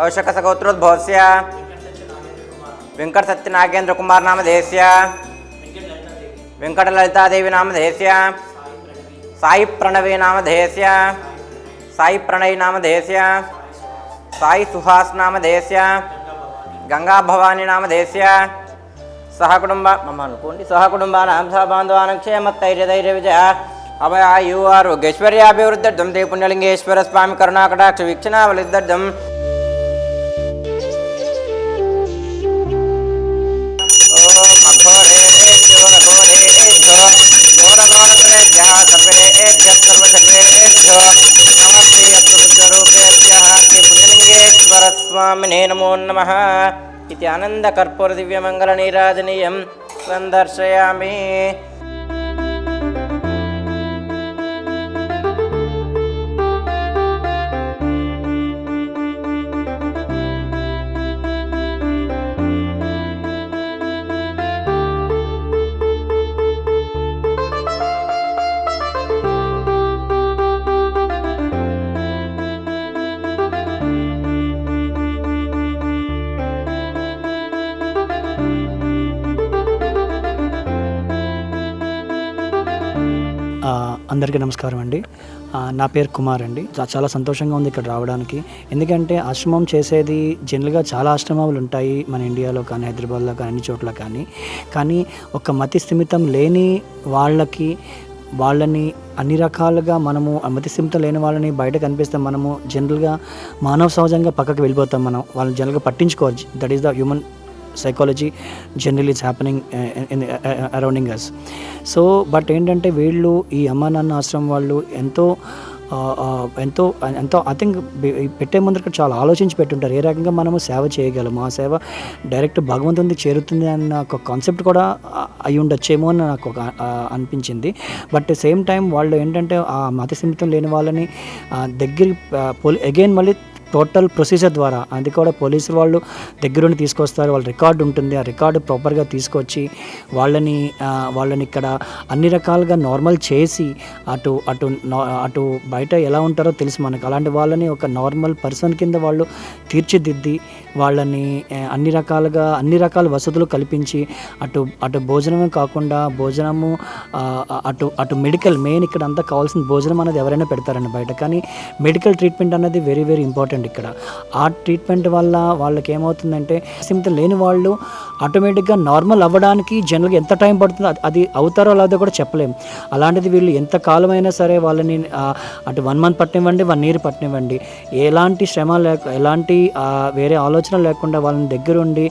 कौशकसगोत्रोद्भवस्य वेंकटसत्यनागेन्द्रकुमार नामधेयस्य वेंकटललितादेवी नामधेयस्य साई प्रणवी नामधेयस्य साई प्रणयी नामधेयस्य साई सुहास नामधेयस्य गंगा भवानी नामधेयस्य सहकुटुंबानां सहबान्धवानां क्षेमस्थैर्यधैर्यविजय अभयायु आरोग्यैश्वर्याभिवृद्ध्यर्थं ते पुण्यलिंगेश्वर स्वामी करुणाकटाक्ष वीक्षणावलिद्धर्थं पुण्यलिंगेश्वर स्वामिने नमो नमः इति आनन्दकर्पूर दिव्यमङ्गलनीराजनीयं सन्दर्शयामि। అందరికీ నమస్కారం అండి. నా పేరు కుమార్ అండి. చాలా సంతోషంగా ఉంది ఇక్కడ రావడానికి. ఎందుకంటే ఆశ్రమం చేసేది జనరల్గా చాలా ఆశ్రమాలు ఉంటాయి మన ఇండియాలో కానీ హైదరాబాద్లో కానీ అన్ని చోట్ల కానీ ఒక మతి స్థిమితం లేని వాళ్ళని అన్ని రకాలుగా మనము మతి స్థిమితం లేని వాళ్ళని బయట కనిపిస్తే మనము జనరల్గా మానవ సహజంగా పక్కకు వెళ్ళిపోతాం. మనం వాళ్ళని జనరల్గా పట్టించుకోవచ్చు. That is the human psychology general is happening in arounding us. So but ఏంటంటే వీళ్ళు ఈ అమ్మా నాన్న ఆశ్రమం వాళ్ళు ఎంతో ఐ థింక్ పెట్టే ముందర చాలా ఆలోచించి పెట్టుంటారు ఏ రకంగా మనము సేవ చేయగలము. ఆ సేవ డైరెక్ట్ భగవంతునికి చేరుతుంది అన్న ఒక కాన్సెప్ట్ కూడా అయి ఉండొచ్చేమో అని నాకు ఒక అనిపించింది. బట్ సేమ్ టైం వాళ్ళు ఏంటంటే ఆ మతి స్థిమితం లేని వాళ్ళని అగైన్ మళ్ళీ టోటల్ ప్రొసీజర్ ద్వారా అది కూడా పోలీసు వాళ్ళు దగ్గరుండి తీసుకొస్తారు. వాళ్ళ రికార్డు ఉంటుంది. ఆ రికార్డు ప్రాపర్గా తీసుకొచ్చి వాళ్ళని ఇక్కడ అన్ని రకాలుగా నార్మల్ చేసి అటు బయట ఎలా ఉంటారో తెలుసు మనకు. అలాంటి వాళ్ళని ఒక నార్మల్ పర్సన్ కింద వాళ్ళు తీర్చిదిద్ది వాళ్ళని అన్ని రకాల వసతులు కల్పించి అటు భోజనమే కాకుండా భోజనము అటు మెడికల్ మెయిన్ ఇక్కడ అంతా కావాల్సిన భోజనం అనేది ఎవరైనా పెడతారండి బయట. కానీ మెడికల్ ట్రీట్మెంట్ అనేది వెరీ వెరీ ఇంపార్టెంట్ ఇక్కడ. ఆ ట్రీట్మెంట్ వల్ల వాళ్ళకి ఏమవుతుందంటే సింపుల్ లేని వాళ్ళు ఆటోమేటిక్గా నార్మల్ అవ్వడానికి జనరల్గా ఎంత టైం పడుతుందో అది అవుతారో లేదో కూడా చెప్పలేము. అలాంటిది వీళ్ళు ఎంత కాలమైనా సరే వాళ్ళని అటు 1 month పట్టినివ్వండి 1 year పట్టినివ్వండి ఎలాంటి శ్రమ ఎలాంటి వేరే ఆలోచన లేకుండా వాళ్ళని దగ్గరుండి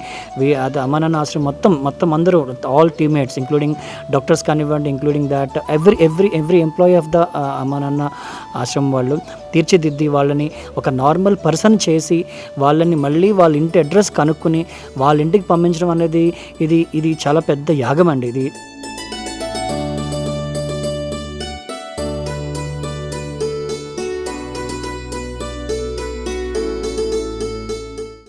అది అమ్మా నాన్న ఆశ్రమం మొత్తం అందరూ ఆల్ టీమ్మేట్స్ ఇంక్లూడింగ్ డాక్టర్స్ కానివ్వండి including that every employee of the అమ్మా నాన్న ఆశ్రమం వాళ్ళు తీర్చిదిద్ది వాళ్ళని ఒక నార్మల్ పర్సన్ చేసి వాళ్ళని మళ్ళీ వాళ్ళ ఇంటి అడ్రస్ కనుక్కొని వాళ్ళ ఇంటికి పంపించడం అనేది ఇది చాలా పెద్ద యాగం అండి. ఇది